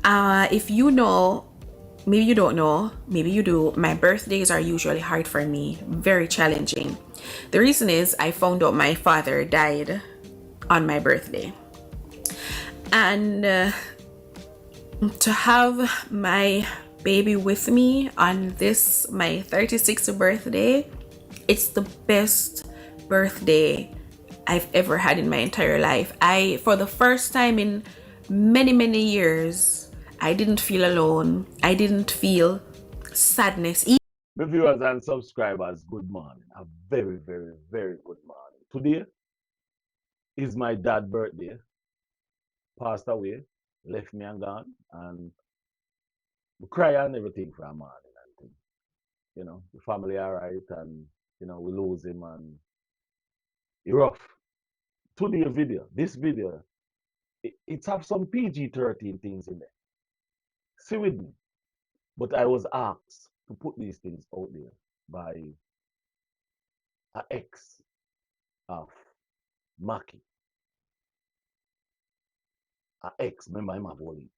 If you know, maybe you don't know, maybe you do, my birthdays are usually hard for me, very challenging. The reason is I found out my father died on my birthday. And to have my baby with me on this, my 36th birthday, it's the best birthday I've ever had in my entire life. For the first time in many, many years, I didn't feel alone. I didn't feel sadness. My viewers and subscribers, good morning. A very, very, very good morning. Today is my dad's birthday. Passed away, left me and gone, and we cry and everything for a morning and thing. The family are right, and we lose him and he rough. Today video, this video, it's have some PG-13 things in there. See with me. But I was asked to put these things out there by an ex of Maki, an ex member of my volley.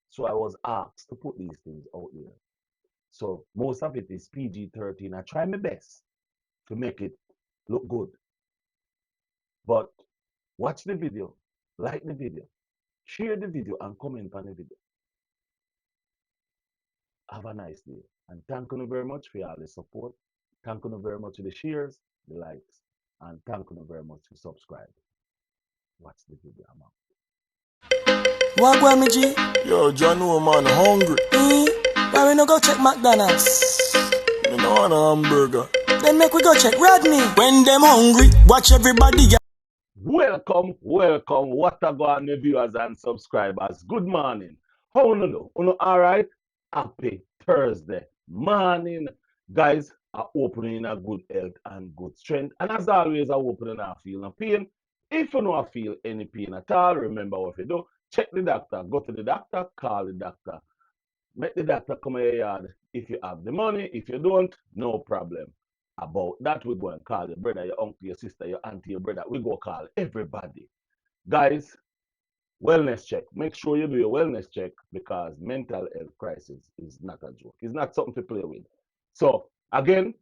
So I was asked to put these things out there. So most of it is PG-13. I try my best to make it look good. But watch the video, like the video, share the video, and comment on the video. Have a nice day. And thank you very much for all the support. Thank you very much for the shares, the likes, and thank you very much for subscribe. Watch the video, I'm out. What go me G? Yo, John, no man, hungry. Why we no go check McDonald's? Me no want a hamburger. Then make we go check Rodney. When them hungry, watch everybody. Welcome, welcome. What a go on, viewers and subscribers. Good morning. How you do? You all right? Happy Thursday morning, guys. Are opening a good health and good strength. And as always, I opening a feel no pain. If you don't feel any pain at all, remember what you do. Check the doctor. Go to the doctor. Call the doctor. Make the doctor come in your yard if you have the money. If you don't, no problem. About that, we go and call your brother, your uncle, your sister, your auntie, your brother. We go call everybody. Guys, wellness check. Make sure you do your wellness check because mental health crisis is not a joke. It's not something to play with. So, again,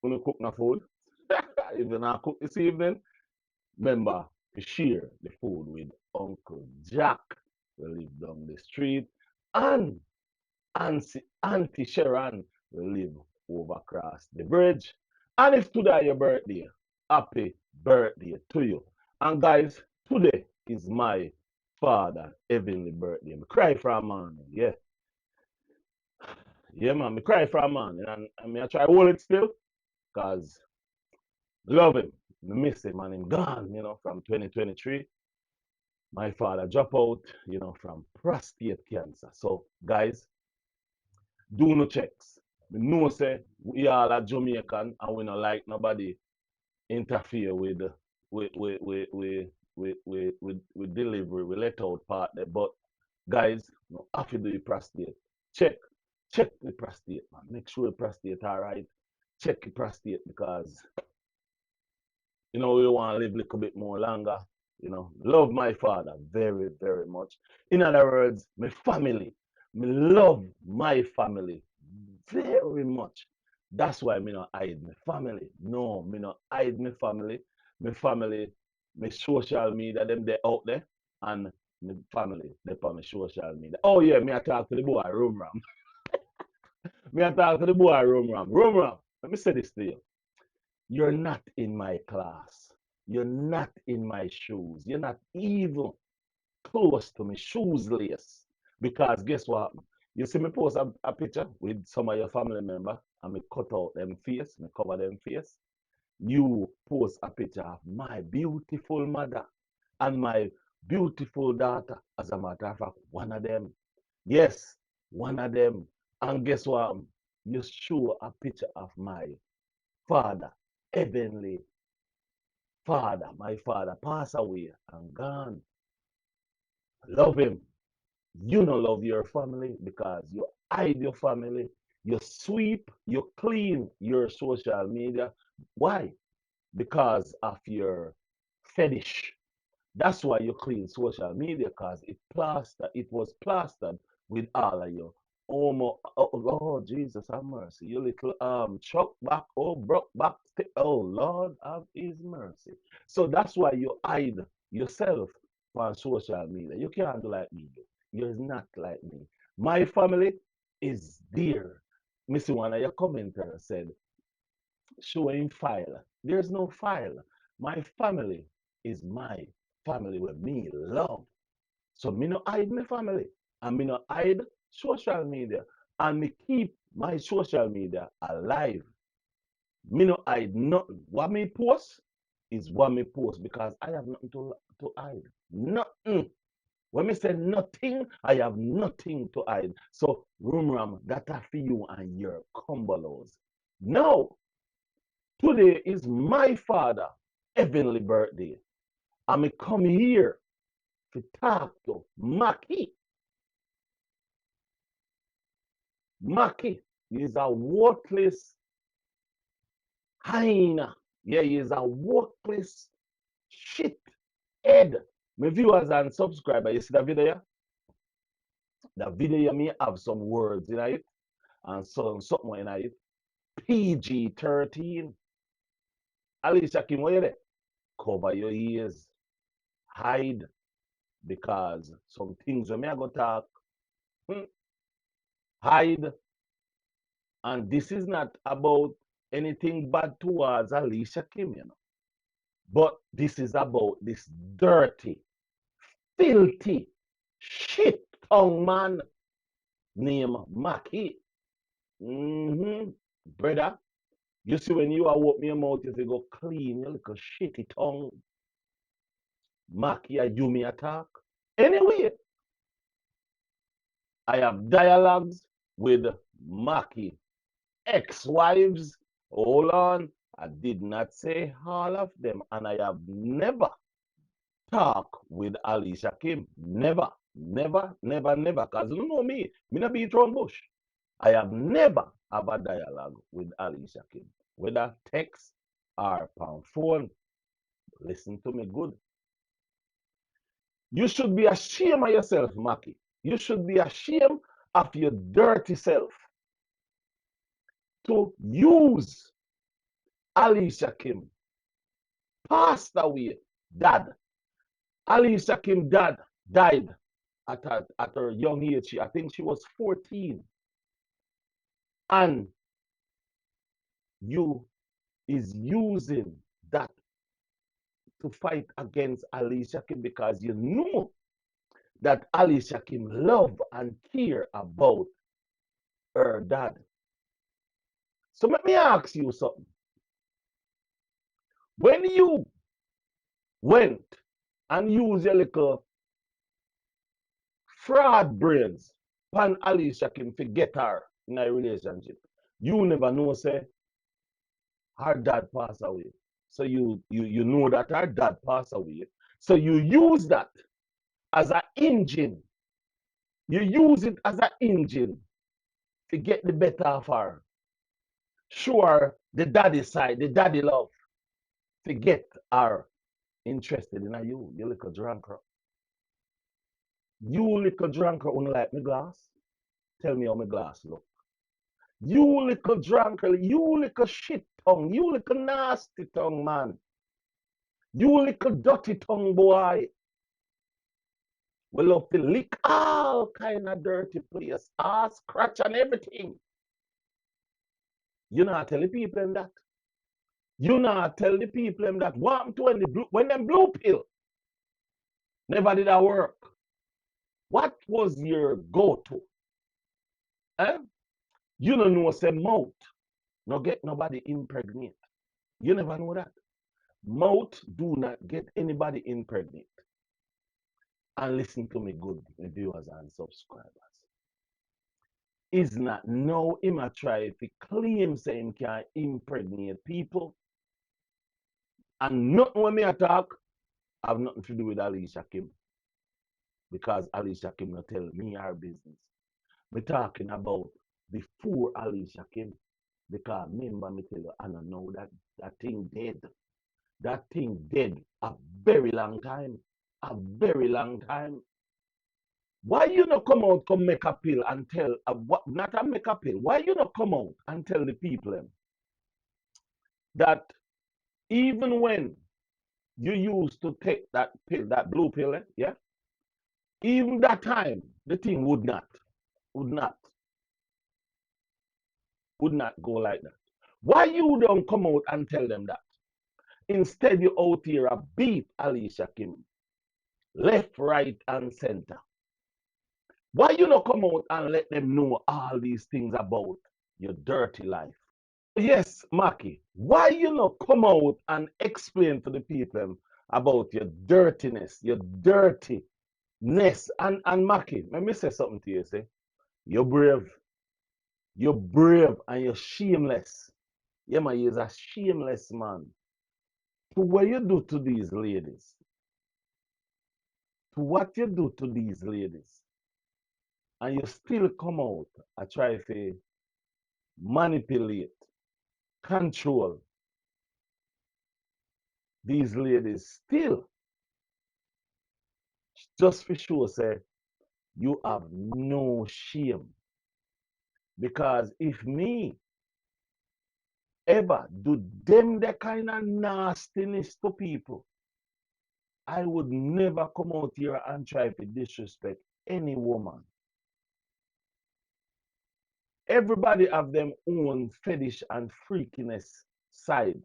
when you cook no food, if you not cook this evening, remember to share the food with Uncle Jack, who live down the street, and Auntie Sharon will live over across the bridge. And if today your birthday, happy birthday to you. And guys, today is my father heavenly birthday. I cry for a morning, yeah. Yeah, man, I cry for a morning. And I try to hold it still, because love him. I miss him and him gone, from 2023. My father dropped out, from prostate cancer. So, guys, do no checks. We know say we all are Jamaican and we don't like nobody interfere with delivery, we let out part there. But guys, you have to do the prostate. Check. Check the prostate, man. Make sure the prostate alright. Check the prostate because we want to live a little bit more longer. Love my father very, very much. In other words, my family. Me love my family very much. That's why me not hide my family. No, me not hide my family. My family, my social media, them they out there, and my family, they on my social media. Oh yeah, me I talk to the boy Rum Ram. Me I talk to the boy Rum Ram. Rum Ram, let me say this to you. You're not in my class. You're not in my shoes. You're not even close to me, shoes lace. Because guess what? You see me post a picture with some of your family member and me cut out them face, me cover them face. You post a picture of my beautiful mother and my beautiful daughter. As a matter of fact, one of them. Yes, one of them. And guess what? You show a picture of my father, heavenly father. My father passed away and gone. Love him. You don't love your family because you hide your family, you sweep, you clean your social media. Why? Because of your fetish. That's why you clean social media, because it was plastered with all of your oh Lord Jesus have mercy. You little chuck back, oh broke back, oh Lord have his mercy. So that's why you hide yourself on social media. You can't do like me. You're not like me. My family is dear. Missy, one of your commenters said, showing file. There's no file. My family is my family with me love. So me no hide my family. And me no hide social media. And me keep my social media alive. Me no hide nothing. What me post is what me post because I have nothing to hide. Nothing. When me say nothing, I have nothing to hide. So, Ram, that are for you and your cumbalos. No, today is my father' heavenly birthday. And me come here to talk to Maki. Maki is a worthless hyena. Yeah, he is a worthless shit head. My viewers and subscribers, you see the video? The video may have some words in it and something in it. PG-13. Alicia Kim, what you there? Cover your ears. Hide. Because some things when me I go talk, hide. And this is not about anything bad towards Alicia Kim, you know. But this is about this dirty, filthy, shit tongue man named Maki. Brother, you see when you are open your mouth, you say go clean your little shitty tongue. Maki, you me attack. Anyway, I have dialogues with Maki ex-wives. Hold on. I did not say all of them, and I have never talked with Alicia Kim. Never, never, never, never. Because you know me, me not beat around bush. I have never have a dialogue with Alicia Kim, whether text or on phone. Listen to me good. You should be ashamed of yourself, Maki. You should be ashamed of your dirty self to use Alicia Kim passed away, dad. Alicia Kim dad died at her young age. I think she was 14. And you is using that to fight against Alicia Kim because you know that Alicia Kim love and care about her dad. So let me ask you something. When you went and used your little fraud brains pan Alicia Kim to get her in a relationship, you never know, say, her dad passed away. So you know that her dad passed away. So you use that as an engine. You use it as an engine to get the better of her. Sure, the daddy side, the daddy love, to get her interested in you little drunker. You little drunker only like me glass. Tell me how my glass look. You little drunker, you little shit tongue, you little nasty tongue man. You little dirty tongue boy. We love to lick all kind of dirty place, ass, scratch and everything. You not tell the people them that. You not tell the people them that. What happened to when them blue pill never did that work? What was your go-to? Eh? You don't know say mouth. No get nobody impregnate. You never know that. Mouth do not get anybody impregnate. And listen to me good, viewers and subscribers. Is not no him a try to claim say him can impregnate people. And nothing when me attack have nothing to do with Alicia Kim. Because Alicia Kim not tell me her business. Me talking about before Alicia Kim. Because remember me tell you, I don't know that thing dead. That thing dead a very long time. a very long time. Why you not come out come make a pill and tell what not a make a pill? Why you not come out and tell the people that even when you used to take that pill, that blue pill, yeah, even that time the thing would not, would not go like that. Why you don't come out and tell them that? Instead, you out here a beat Alicia Kim, left, right, and center. Why you not come out and let them know all these things about your dirty life? Yes, Maki, why you not come out and explain to the people about your dirtiness, your dirtiness? And Maki, let me say something to you, say, you're brave. You're brave and you're shameless. Yeah, man, you're a shameless man. To what you do to these ladies, to what you do to these ladies, and you still come out and try to manipulate, control these ladies still, just for sure, say, you have no shame. Because if me ever do them the kind of nastiness to people, I would never come out here and try to disrespect any woman. Everybody have them own fetish and freakiness side.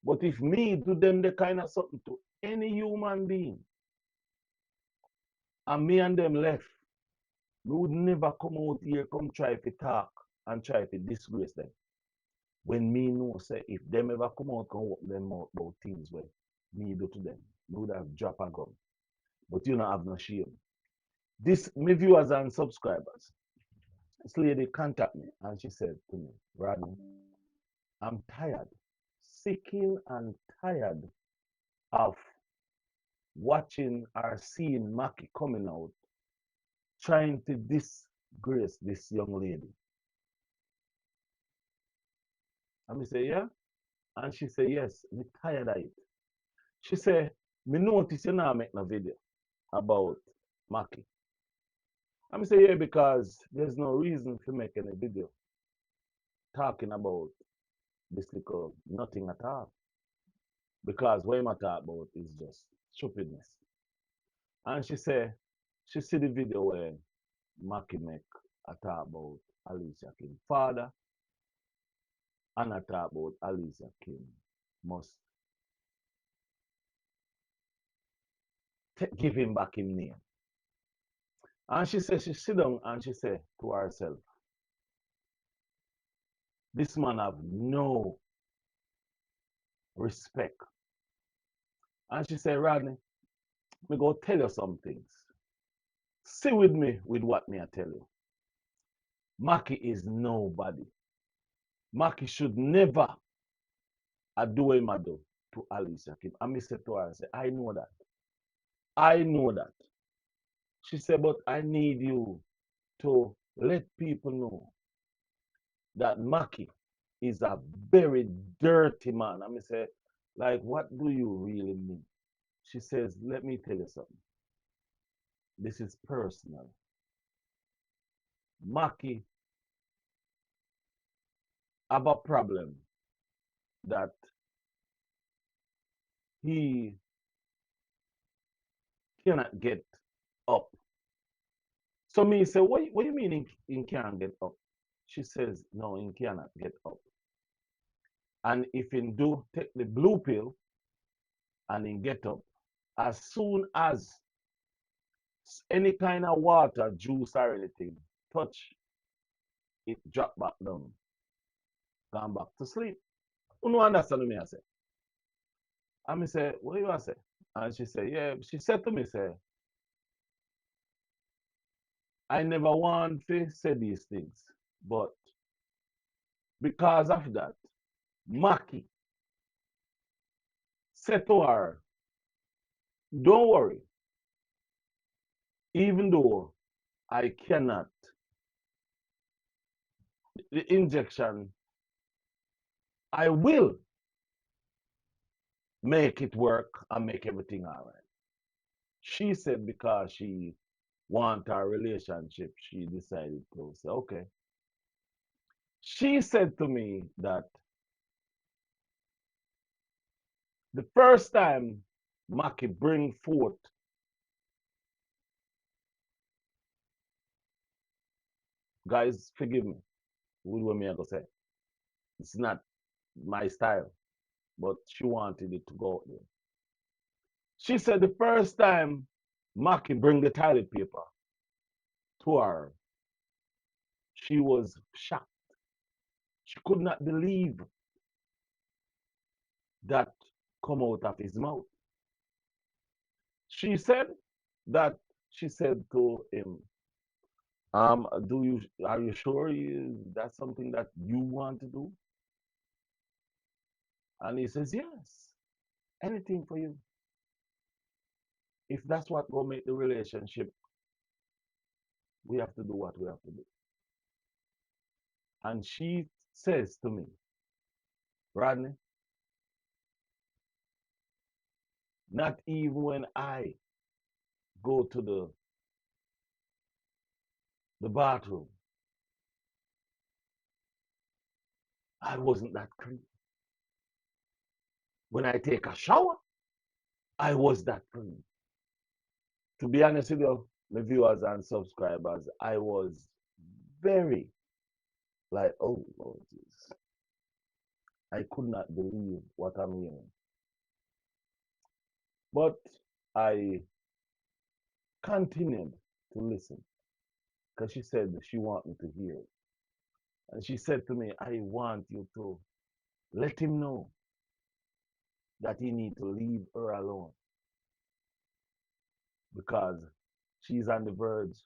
But if me do them the kind of something to any human being, and me and them left, we would never come out here, come try to talk and try to disgrace them. When me know, say, if them ever come out, come walk them out about things where me do to them, we would have drop a gun. But you don't have no shame. This, my viewers and subscribers, this lady contact me and she said to me, Rodney, I'm tired, sick and tired of watching or seeing Maki coming out trying to disgrace this young lady. And I say, yeah? And she said, yes, me tired of it. She said, me notice you now make no video about Maki. And I say, yeah, because there's no reason to make any video talking about this little nothing at all. Because what I'm talking about is just stupidness. And she said, she see the video where Maki make a talk about Alicia Kim father, and I talk about Alicia Kim must give him back his name. And she said, she sit down and she said to herself, this man have no respect. And she said, Rodney, me go tell you some things. See with me with what me I tell you. Maki is nobody. Maki should never do what I do to Alicia Kim. And me said to her, I said, I know that. I know that. She said, but I need you to let people know that Maki is a very dirty man. And I say, like, what do you really mean? She says, let me tell you something. This is personal. Maki have a problem that he cannot get up. So me say, what do you mean he can't get up? She says, no, he cannot get up. And if he do take the blue pill and he get up, as soon as any kind of water, juice or anything touch, it drop back down, gone back to sleep. You know understand me I say? And me say, what do you say? And she said, yeah, she said to me, say, I never want to say these things, but because of that, Maki said to her, don't worry, even though I cannot, the injection, I will make it work and make everything all right. She said because she want a relationship, she decided to say, okay. She said to me that the first time Maki bring forth, guys, forgive me, what me I go say. It's not my style, but she wanted it to go out there. She said the first time Maki bring the toilet paper to her, she was shocked. She could not believe that come out of his mouth. She said that she said to him, are you sure that's something that you want to do? And he says, yes, anything for you. If that's what will make the relationship, we have to do what we have to do. And she says to me, Rodney, not even when I go to the bathroom, I wasn't that clean. When I take a shower, I was that clean. To be honest with you, my viewers and subscribers, I was very like, oh Lord Jesus. I could not believe what I'm hearing. But I continued to listen because she said she wanted me to hear it. And she said to me, I want you to let him know that he need to leave her alone because she's on the verge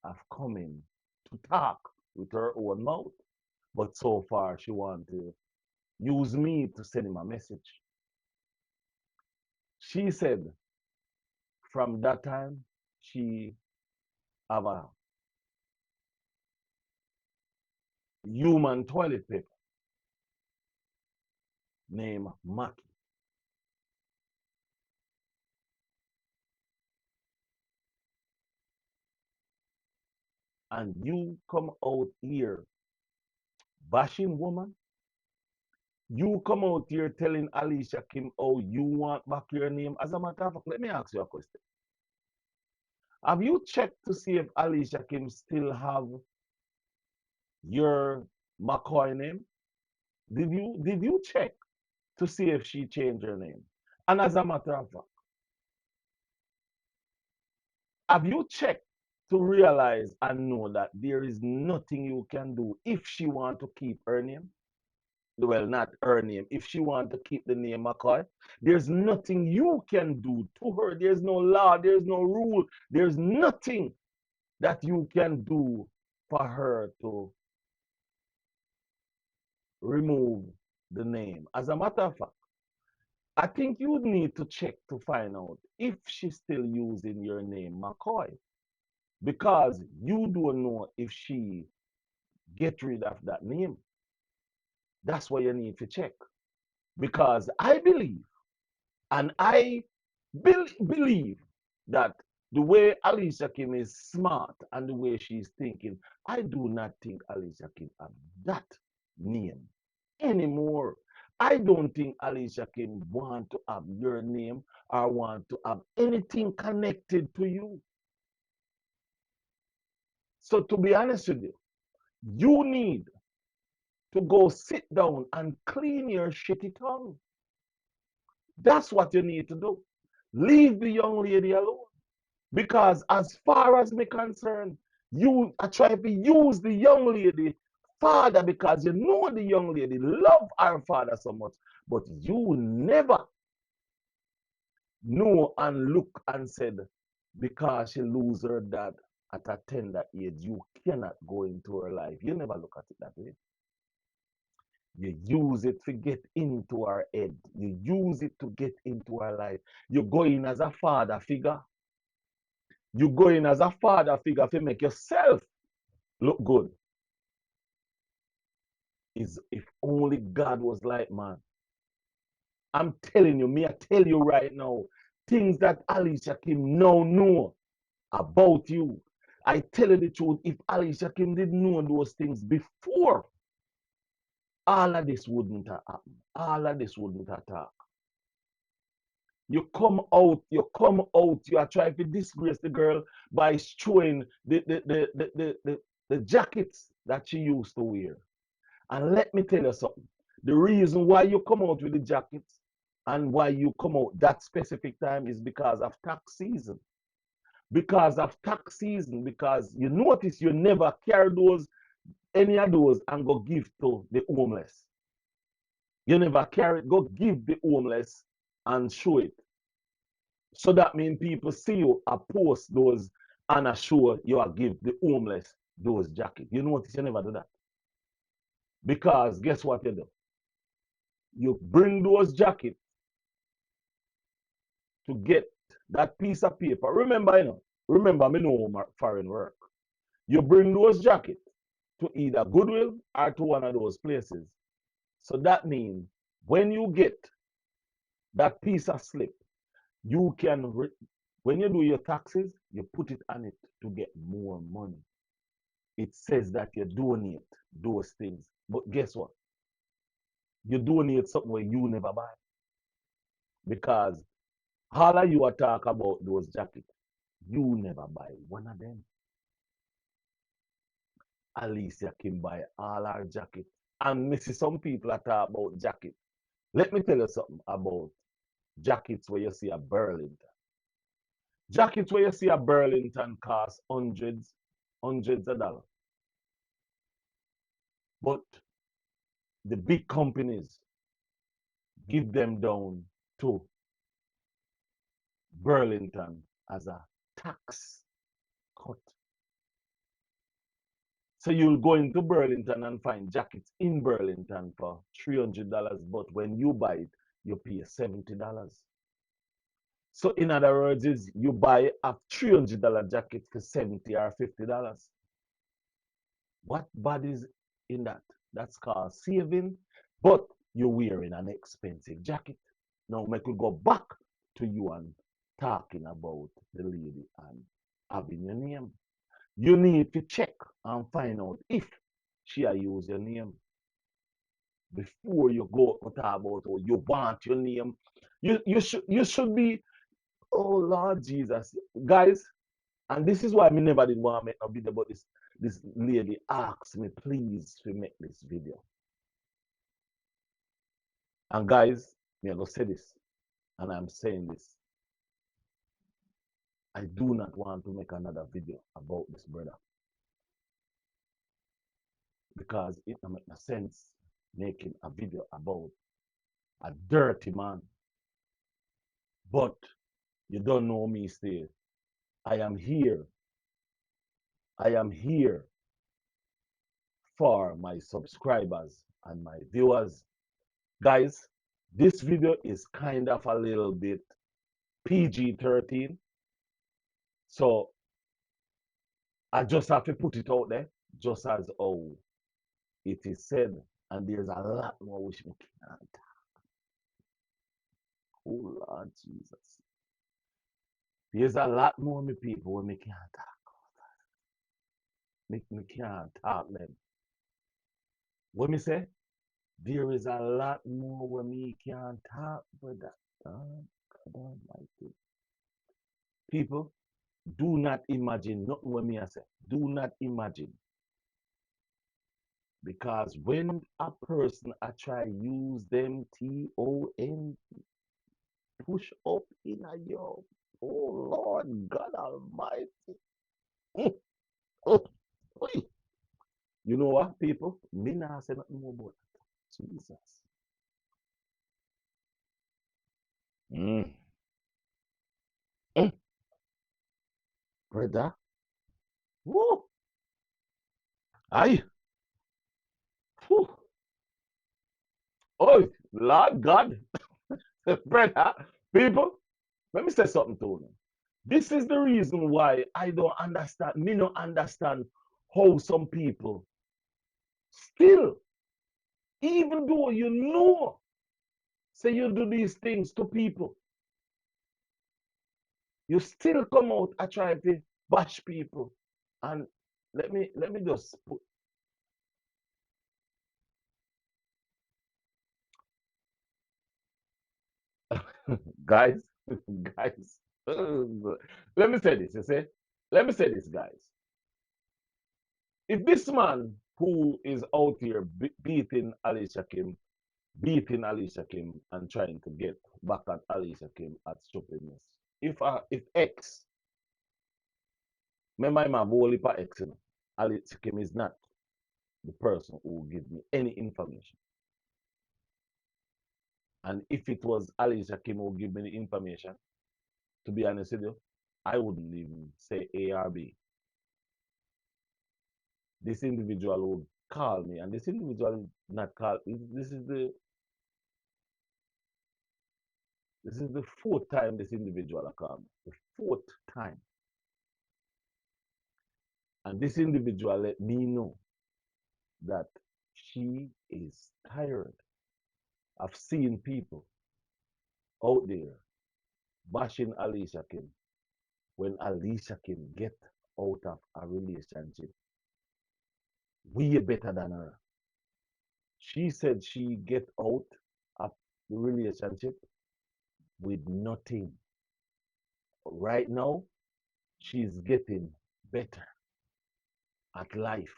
of coming to talk with her own mouth. But so far, she wants to use me to send him a message. She said from that time, she have a human toilet paper named Maki. And you come out here bashing woman. You come out here telling Alicia Kim, oh, you want back your name. As a matter of fact, let me ask you a question. Have you checked to see if Alicia Kim still have your McCoy name? Did you check to see if she changed her name? And as a matter of fact, have you checked to realize and know that there is nothing you can do if she want to keep her name? Well, not her name. If she want to keep the name McCoy, there's nothing you can do to her. There's no law. There's no rule. There's nothing that you can do for her to remove the name. As a matter of fact, I think you need to check to find out if she's still using your name, McCoy, because you don't know if she get rid of that name. That's what you need to check. Because I believe, and I believe that the way Alicia Kim is smart and the way she's thinking, I do not think Alicia Kim have that name anymore. I don't think Alicia Kim want to have your name or want to have anything connected to you. So to be honest with you, you need to go sit down and clean your shitty tongue. That's what you need to do. Leave the young lady alone. Because as far as me concerned, you are trying to use the young lady father because you know the young lady love her father so much, but you never know and look and said because she lose her dad at a tender age, you cannot go into her life. You never look at it that way. You use it to get into her head. You use it to get into her life. You go in as a father figure. You go in as a father figure to make yourself look good. Is if only God was like man. I'm telling you, me, I tell you right now, things that Alicia Kim now know about you. I tell you the truth, if Alicia Kim didn't know those things before, all of this wouldn't have happened. All of this wouldn't have happened. You come out, you are trying to disgrace the girl by showing the jackets that she used to wear. And let me tell you something. The reason why you come out with the jackets and why you come out that specific time is because of tax season. Because of tax season, because you notice you never carry those, any of those, and go give to the homeless. You never carry it, go give the homeless and show it. So that means people see you post those and a show you are give the homeless those jackets. You notice you never do that. Because guess what you do? You bring those jackets to get that piece of paper. Remember me know my foreign work. You bring those jackets to either Goodwill or to one of those places. So that means when you get that piece of slip, you can, when you do your taxes, you put it on it to get more money. It says that you donate those things. But guess what? You donate something where you never buy. Because all of you are talk about those jackets. You never buy one of them. Alicia Kim buy all our jackets. And me see some people are talk about jackets. Let me tell you something about jackets where you see a Burlington. Jackets where you see a Burlington cost hundreds of dollars. But the big companies give them down to Burlington as a tax cut. So you'll go into Burlington and find jackets in Burlington for $300, but when you buy it, you pay $70. So in other words, is you buy a $300 jacket for $70 or $50. What bad is in that? That's called saving, but you're wearing an expensive jacket. Now, I could go back to you and talking about the lady and having your name. You need to check and find out if she use your name before you go to talk about oh, you want your name. You should be, oh Lord Jesus. Guys, and this is why me never did want to make a video about this. This lady asked me, please, to make this video. And guys, me I go say this, and I'm saying this. I do not want to make another video about this brother. Because it doesn't make no sense making a video about a dirty man. But you don't know me still. I am here. I am here for my subscribers and my viewers. Guys, this video is kind of a little bit PG-13. So I just have to put it out there, just as how it is said. And there's a lot more which we can't. Oh Lord Jesus. There's a lot more me people when we can't talk. Me can't talk them. What me say? There is a lot more when me can't talk, brother. God Almighty. People, do not imagine nothing what me I say. Do not imagine. Because when a person I try use them TON push up in a your oh Lord God Almighty. You know what, people? Me not say nothing more about that. Jesus. Mm. Mm. Brother. Woo. Aye. Whew. Oh, Lord God. Brother. People, let me say something to you. This is the reason why I don't understand. Me don't understand how some people still, even though you know, say you do these things to people. You still come out and try to bash people. And let me just put guys, guys. Let me say this, you see? Let me say this, guys. If this man who is out here beating Alicia Kim and trying to get back at Alicia Kim at stupidness. If X, remember my whole heap of X, you know, Alicia Kim is not the person who will give me any information. And if it was Alicia Kim who give me the information, to be honest with you, I wouldn't even say A or B. This individual would call me, and this individual not call. This is the fourth time this individual called me. The fourth time. And this individual let me know that she is tired of seeing people out there bashing Alicia Kim when Alicia Kim get out of a relationship way better than her. She said she get out of the relationship with nothing. Right now, she's getting better at life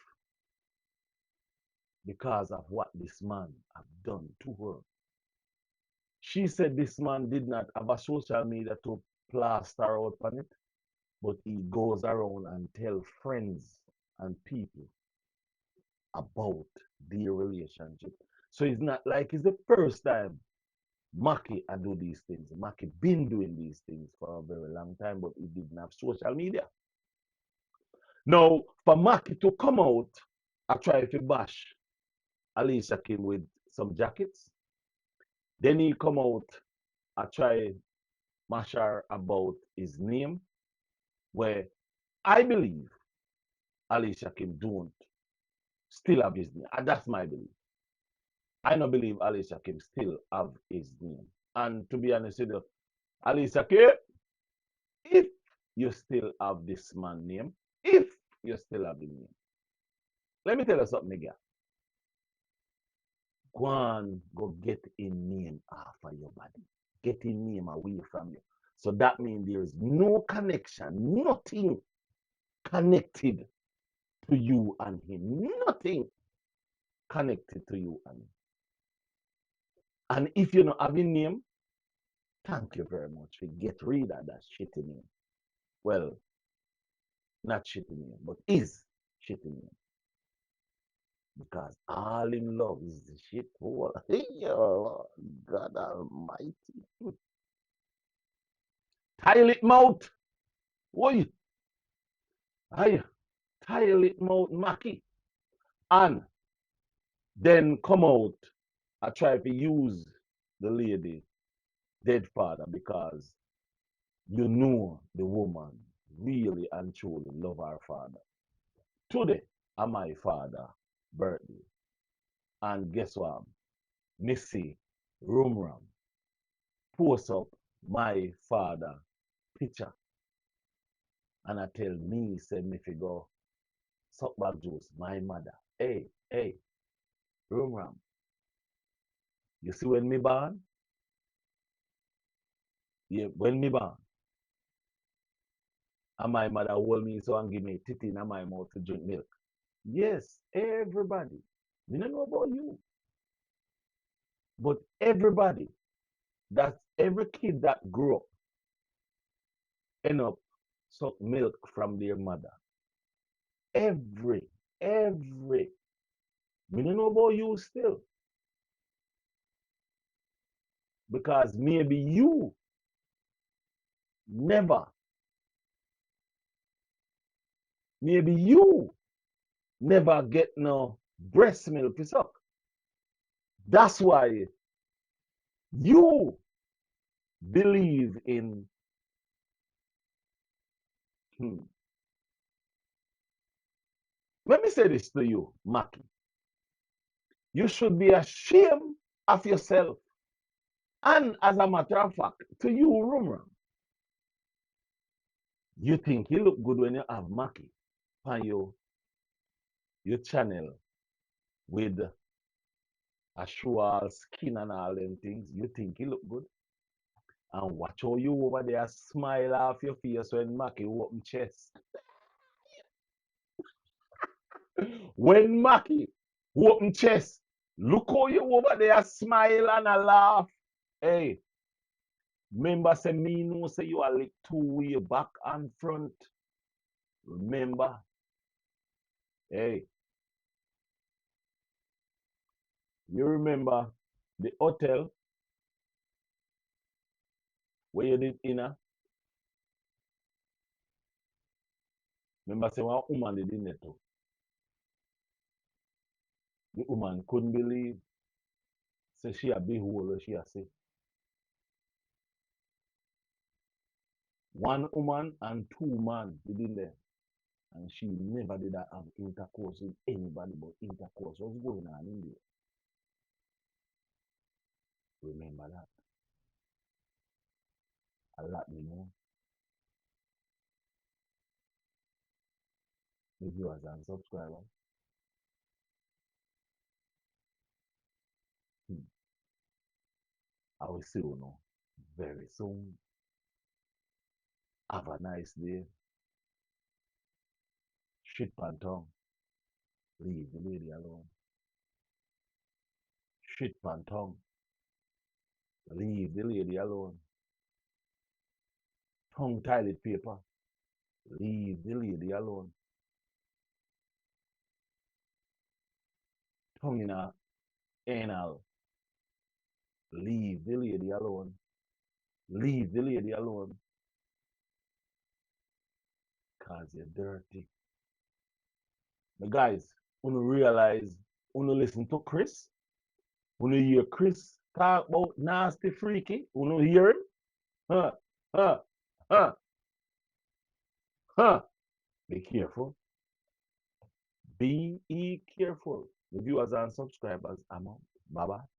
because of what this man have done to her. She said this man did not have a social media to plaster out on it, but he goes around and tell friends and people about their relationship. So it's not like it's the first time Maki I do these things. Maki been doing these things for a very long time, but he didn't have social media. Now, for Maki to come out, I try to bash Alicia Kim with some jackets. Then he come out, I try mash her about his name, where I believe Alicia Kim don't still have his name. And that's my belief. I don't believe Alicia Kim still have his name. And to be honest with you, Alicia Kim, if you still have this man name, if you still have the name, let me tell you something again. Go on, go get a name off of your body. Get a name away from you. So that means there is no connection, nothing connected to you and him. Nothing connected to you and him. And if you don't have a name, thank you very much for get rid of that shitty name. Well, not shitty name, but is shitty name. Because all in love is the shit hole. Oh, God Almighty. Tile it mouth. Oi. Aye. Tile it mouth, Maki. And then come out. I try to use the lady, dead father, because you know the woman really and truly love her father. Today, are my father birthday. And guess what? Missy Rumram post up my father picture. And I tell me, say me fi go suck back juice, my mother. Hey, Rumram. You see when me born? Yeah, when me born. And my mother hold me so and give me titty in my mouth to drink milk. Yes, everybody. We don't know about you. But everybody, that's every kid that grew up, end up suck milk from their mother. Every. We don't know about you still. Because maybe you never, maybe you never get no breast milk to suck. That's why you believe in let me say this to you, Maki. You should be ashamed of yourself. And as a matter of fact, to you, Rumram, You think you look good when you have Maki on your channel with a show all skin and all them things. You think you look good? And watch how you over there smile off your face when Maki open chest. When Maki open chest, look how you over there smile and a laugh. Hey, remember say me know say you are like two way back and front. Remember? Hey, you remember the hotel where you did inner? Remember say one woman did in there too. The woman couldn't believe. Say she a behold she a say. One woman and two men did in there. And she never did have intercourse with anybody but intercourse was going on in there. Remember that. A lot me know. The viewers and subscribers. I will see you now very soon. Have a nice day. Shit pan tongue. Leave the lady alone. Shit pan tongue. Leave the lady alone. Tongue toilet paper. Leave the lady alone. Tongue in a anal. Leave the lady alone. Leave the lady alone. Cause you're dirty. The guys, when you realize, when you listen to Chris, when you hear Chris talk about nasty freaky, when you hear him, huh, huh, huh, huh, be careful. Be careful. The viewers and subscribers, I'm out. Bye bye.